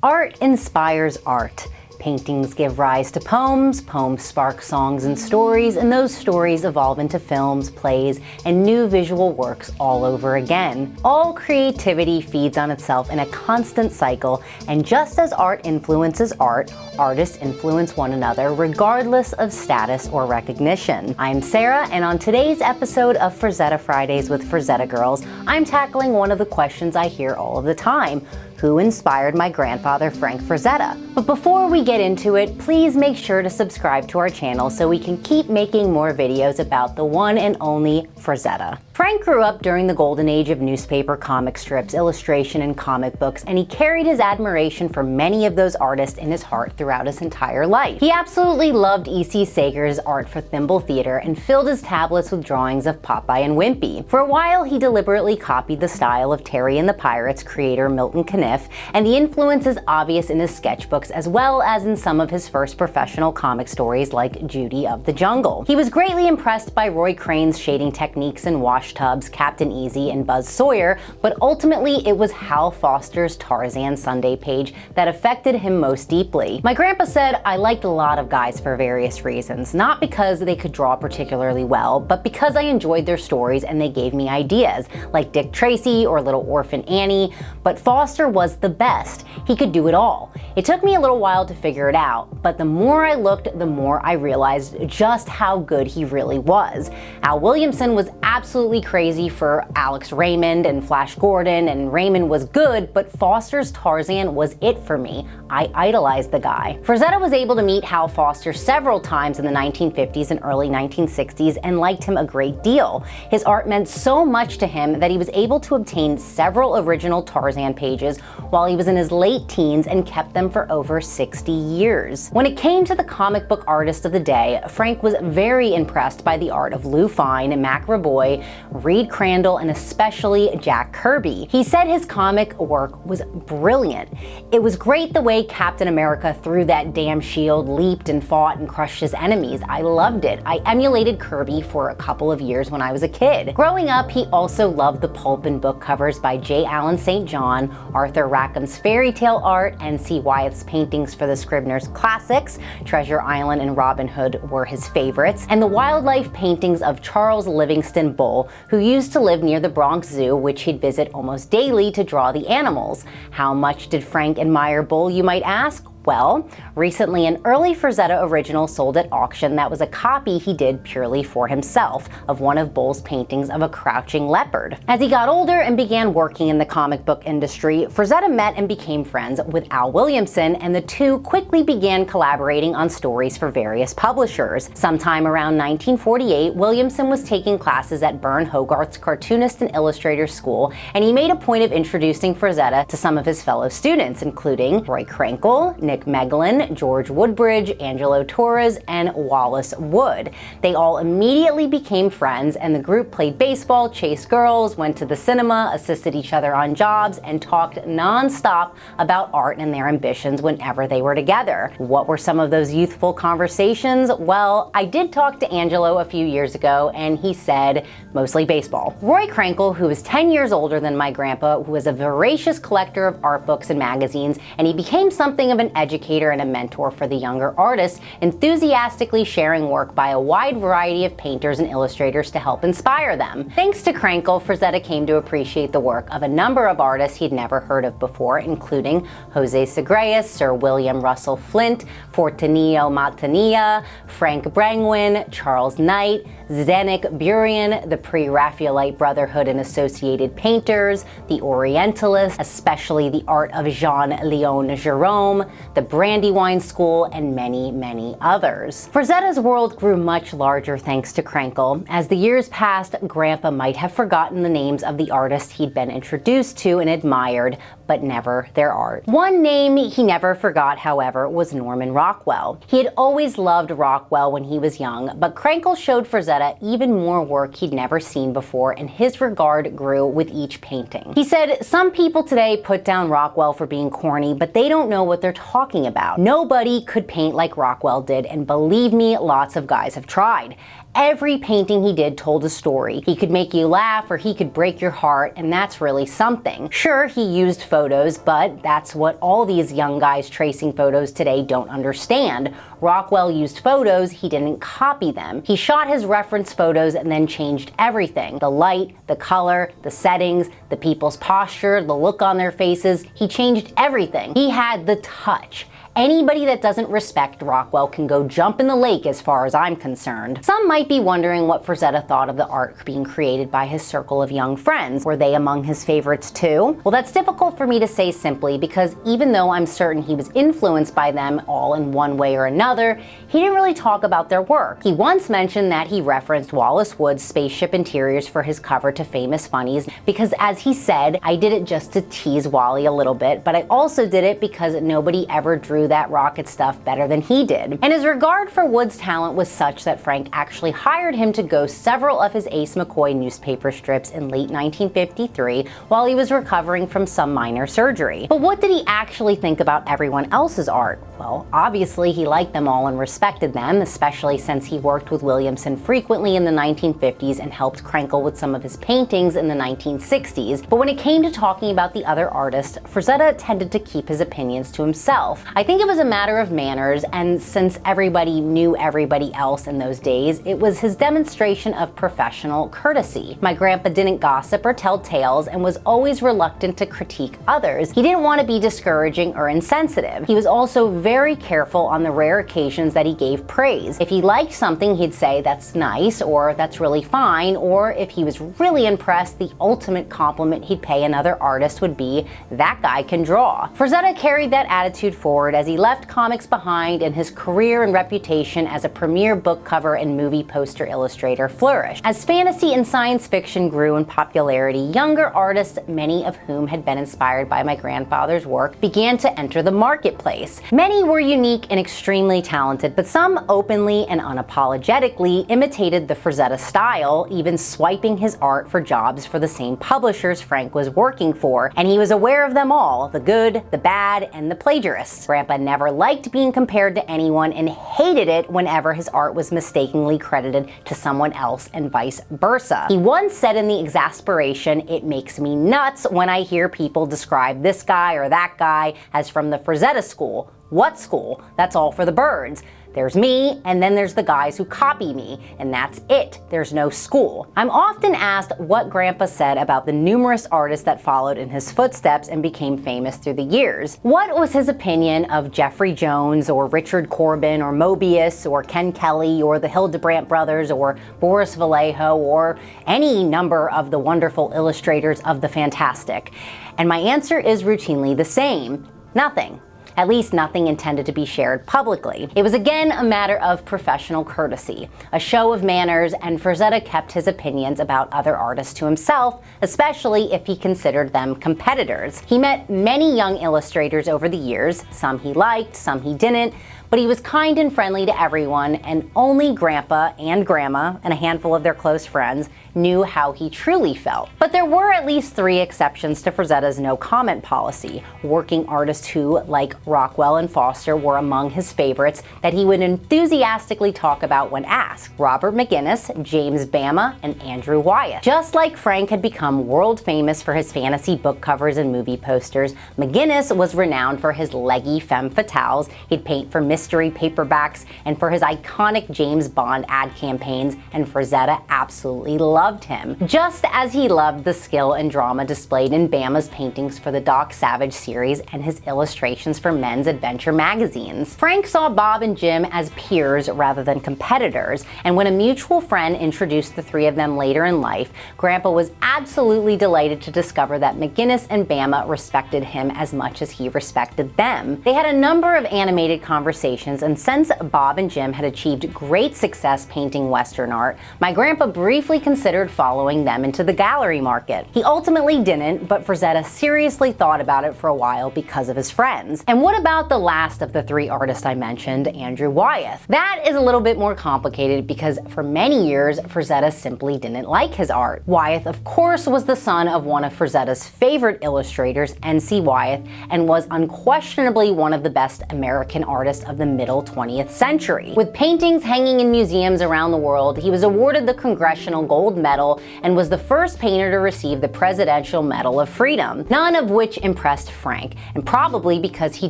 Art inspires art. Paintings give rise to poems, poems spark songs and stories, and those stories evolve into films, plays, and new visual works all over again. All creativity feeds on itself in a constant cycle, and just as art influences art, artists influence one another regardless of status or recognition. I'm Sarah, and on today's episode of Frazetta Fridays with Frazetta Girls, I'm tackling one of the questions I hear all of the time. Who inspired my grandfather, Frank Frazetta? But before we get into it, please make sure to subscribe to our channel so we can keep making more videos about the one and only Frazetta. Frank grew up during the golden age of newspaper comic strips, illustration, and comic books, and he carried his admiration for many of those artists in his heart throughout his entire life. He absolutely loved E.C. Segar's art for thimble theater and filled his tablets with drawings of Popeye and Wimpy. For a while, he deliberately copied the style of Terry and the Pirates creator Milton Caniff, and the influence is obvious in his sketchbooks as well as in some of his first professional comic stories like Judy of the Jungle. He was greatly impressed by Roy Crane's shading techniques in Wash Tubs, Captain Easy, and Buzz Sawyer, but ultimately it was Hal Foster's Tarzan Sunday page that affected him most deeply. My grandpa said, "I liked a lot of guys for various reasons, not because they could draw particularly well, but because I enjoyed their stories and they gave me ideas, like Dick Tracy or Little Orphan Annie, but Foster was the best. He could do it all. It took me a little while to figure it out, but the more I looked, the more I realized just how good he really was." Al Williamson was absolutely crazy for Alex Raymond and Flash Gordon, and Raymond was good, but Foster's Tarzan was it for me. I idolized the guy. Frazetta was able to meet Hal Foster several times in the 1950s and early 1960s and liked him a great deal. His art meant so much to him that he was able to obtain several original Tarzan pages while he was in his late teens and kept them for over 60 years. When it came to the comic book artist of the day, Frank was very impressed by the art of Lou Fine, Mac Raboy, Reed Crandall, and especially Jack Kirby. He said his comic work was brilliant. It was great the way Captain America threw that damn shield, leaped and fought and crushed his enemies. I loved it. I emulated Kirby for a couple of years when I was a kid. Growing up, he also loved the pulp and book covers by J. Allen St. John, Arthur Rackham's fairy tale art, N.C. Wyeth's paintings for the Scribner's Classics. Treasure Island and Robin Hood were his favorites, and the wildlife paintings of Charles Livingston Bull, who used to live near the Bronx Zoo, which he'd visit almost daily to draw the animals. How much did Frank admire Bull, you might ask? Well, recently an early Frazetta original sold at auction that was a copy he did purely for himself of one of Bull's paintings of a crouching leopard. As he got older and began working in the comic book industry, Frazetta met and became friends with Al Williamson, and the two quickly began collaborating on stories for various publishers. Sometime around 1948, Williamson was taking classes at Bern Hogarth's Cartoonist and Illustrator School, and he made a point of introducing Frazetta to some of his fellow students, including Roy Krenkel, Nick Meglin, George Woodbridge, Angelo Torres, and Wallace Wood. They all immediately became friends, and the group played baseball, chased girls, went to the cinema, assisted each other on jobs, and talked non-stop about art and their ambitions whenever they were together. What were some of those youthful conversations? Well, I did talk to Angelo a few years ago, and he said mostly baseball. Roy Krenkel, who is 10 years older than my grandpa, who was a voracious collector of art books and magazines, and he became something of an educator and a mentor for the younger artists, enthusiastically sharing work by a wide variety of painters and illustrators to help inspire them. Thanks to Krenkel, Frazetta came to appreciate the work of a number of artists he'd never heard of before, including Jose Sagreus, Sir William Russell Flint, Fortunio Mantegna, Frank Brangwyn, Charles Knight, Zdenek Burian, the Pre-Raphaelite Brotherhood and Associated Painters, the Orientalists, especially the art of Jean-Léon Gérôme, the Brandywine School, and many, many others. Frazetta's world grew much larger thanks to Krenkel. As the years passed, Grandpa might have forgotten the names of the artists he'd been introduced to and admired, but never their art. One name he never forgot, however, was Norman Rockwell. He had always loved Rockwell when he was young, but Krenkel showed Frazetta even more work he'd never seen before, and his regard grew with each painting. He said, "Some people today put down Rockwell for being corny, but they don't know what they're talking about. Nobody could paint like Rockwell did, and believe me, lots of guys have tried. Every painting he did told a story. He could make you laugh or he could break your heart, and that's really something. Sure, he used photos, but that's what all these young guys tracing photos today don't understand. Rockwell used photos, he didn't copy them. He shot his reference photos and then changed everything. The light, the color, the settings, the people's posture, the look on their faces. He changed everything. He had the touch. Anybody that doesn't respect Rockwell can go jump in the lake as far as I'm concerned. Some might be wondering what Frazetta thought of the art being created by his circle of young friends. Were they among his favorites too? Well, that's difficult for me to say simply because even though I'm certain he was influenced by them all in one way or another, he didn't really talk about their work. He once mentioned that he referenced Wallace Wood's spaceship interiors for his cover to Famous Funnies because, as he said, I did it just to tease Wally a little bit, but I also did it because nobody ever drew that rocket stuff better than he did. And his regard for Wood's talent was such that Frank actually hired him to ghost several of his Ace McCoy newspaper strips in late 1953 while he was recovering from some minor surgery. But what did he actually think about everyone else's art? Well, obviously he liked them all and respected them, especially since he worked with Williamson frequently in the 1950s and helped Krenkel with some of his paintings in the 1960s. But when it came to talking about the other artists, Frazetta tended to keep his opinions to himself. I think it was a matter of manners, and since everybody knew everybody else in those days, it was his demonstration of professional courtesy. My grandpa didn't gossip or tell tales and was always reluctant to critique others. He didn't want to be discouraging or insensitive. He was also very careful on the rare occasions that he gave praise. If he liked something, he'd say that's nice or that's really fine, or if he was really impressed, the ultimate compliment he'd pay another artist would be, that guy can draw. Frazetta carried that attitude forward as he left comics behind, and his career and reputation as a premier book cover and movie poster illustrator flourished. As fantasy and science fiction grew in popularity, younger artists, many of whom had been inspired by my grandfather's work, began to enter the marketplace. Many were unique and extremely talented, but some openly and unapologetically imitated the Frazetta style, even swiping his art for jobs for the same publishers Frank was working for, and he was aware of them all, the good, the bad, and the plagiarists. Grandpa never liked being compared to anyone and hated it whenever his art was mistakenly credited to someone else and vice versa. He once said in the exasperation, "It makes me nuts when I hear people describe this guy or that guy as from the Frazetta School. What school? That's all for the birds. There's me, and then there's the guys who copy me, and that's it. There's no school." I'm often asked what Grandpa said about the numerous artists that followed in his footsteps and became famous through the years. What was his opinion of Jeffrey Jones, or Richard Corbin, or Mobius, or Ken Kelly, or the Hildebrandt brothers, or Boris Vallejo, or any number of the wonderful illustrators of the fantastic? And my answer is routinely the same: nothing. At least nothing intended to be shared publicly. It was again a matter of professional courtesy, a show of manners, and Frazetta kept his opinions about other artists to himself, especially if he considered them competitors. He met many young illustrators over the years, some he liked, some he didn't, but he was kind and friendly to everyone, and only Grandpa and Grandma, and a handful of their close friends, knew how he truly felt. But there were at least 3 exceptions to Frazetta's no-comment policy. Working artists who, like Rockwell and Foster, were among his favorites that he would enthusiastically talk about when asked: Robert McGinnis, James Bama, and Andrew Wyeth. Just like Frank had become world famous for his fantasy book covers and movie posters, McGinnis was renowned for his leggy femme fatales he'd paint for mystery paperbacks and for his iconic James Bond ad campaigns, and Frazetta absolutely loved him, just as he loved the skill and drama displayed in Bama's paintings for the Doc Savage series and his illustrations for men's adventure magazines. Frank saw Bob and Jim as peers rather than competitors, and when a mutual friend introduced the 3 of them later in life, Grandpa was absolutely delighted to discover that McGinnis and Bama respected him as much as he respected them. They had a number of animated conversations, and since Bob and Jim had achieved great success painting Western art, my grandpa briefly considered considered following them into the gallery market. He ultimately didn't, but Frazetta seriously thought about it for a while because of his friends. And what about the last of the three artists I mentioned, Andrew Wyeth? That is a little bit more complicated because for many years, Frazetta simply didn't like his art. Wyeth, of course, was the son of one of Frazetta's favorite illustrators, N.C. Wyeth, and was unquestionably one of the best American artists of the middle 20th century. With paintings hanging in museums around the world, he was awarded the Congressional Gold Medal and was the first painter to receive the Presidential Medal of Freedom, none of which impressed Frank, and probably because he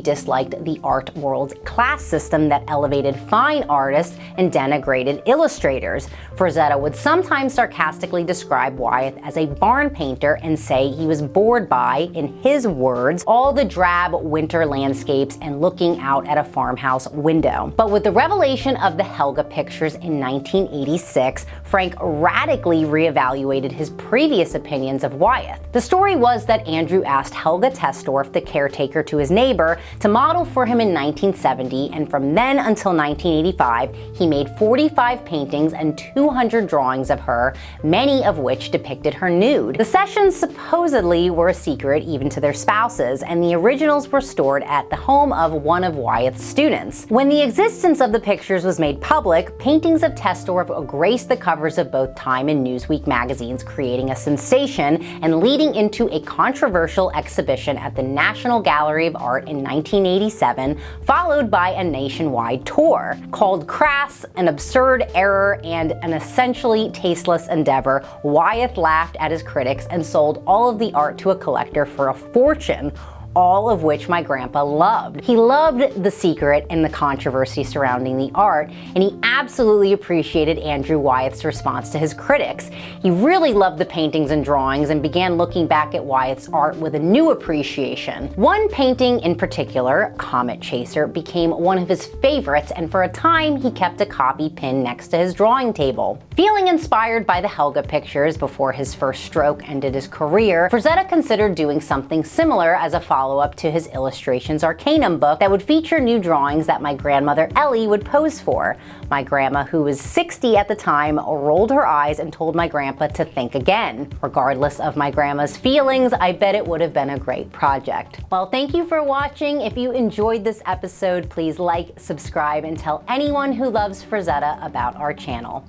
disliked the art world's class system that elevated fine artists and denigrated illustrators. Frazetta would sometimes sarcastically describe Wyeth as a barn painter and say he was bored by, in his words, all the drab winter landscapes and looking out at a farmhouse window. But with the revelation of the Helga pictures in 1986, Frank radically reevaluated his previous opinions of Wyeth. The story was that Andrew asked Helga Testorff, the caretaker to his neighbor, to model for him in 1970, and from then until 1985, he made 45 paintings and 200 drawings of her, many of which depicted her nude. The sessions supposedly were a secret even to their spouses, and the originals were stored at the home of one of Wyeth's students. When the existence of the pictures was made public, paintings of Testorff graced the covers of both Time and Newsweek magazines, creating a sensation and leading into a controversial exhibition at the National Gallery of Art in 1987, followed by a nationwide tour. Called crass, an absurd error, and an essentially tasteless endeavor, Wyeth laughed at his critics and sold all of the art to a collector for a fortune, all of which my grandpa loved. He loved the secret and the controversy surrounding the art, and he absolutely appreciated Andrew Wyeth's response to his critics. He really loved the paintings and drawings and began looking back at Wyeth's art with a new appreciation. One painting in particular, Comet Chaser, became one of his favorites, and for a time he kept a copy pinned next to his drawing table. Feeling inspired by the Helga pictures before his first stroke ended his career, Frazetta considered doing something similar as a follow-up to his Illustrations Arcanum book that would feature new drawings that my grandmother Ellie would pose for. My grandma, who was 60 at the time, rolled her eyes and told my grandpa to think again. Regardless of my grandma's feelings, I bet it would have been a great project. Well, thank you for watching. If you enjoyed this episode, please like, subscribe, and tell anyone who loves Frazetta about our channel.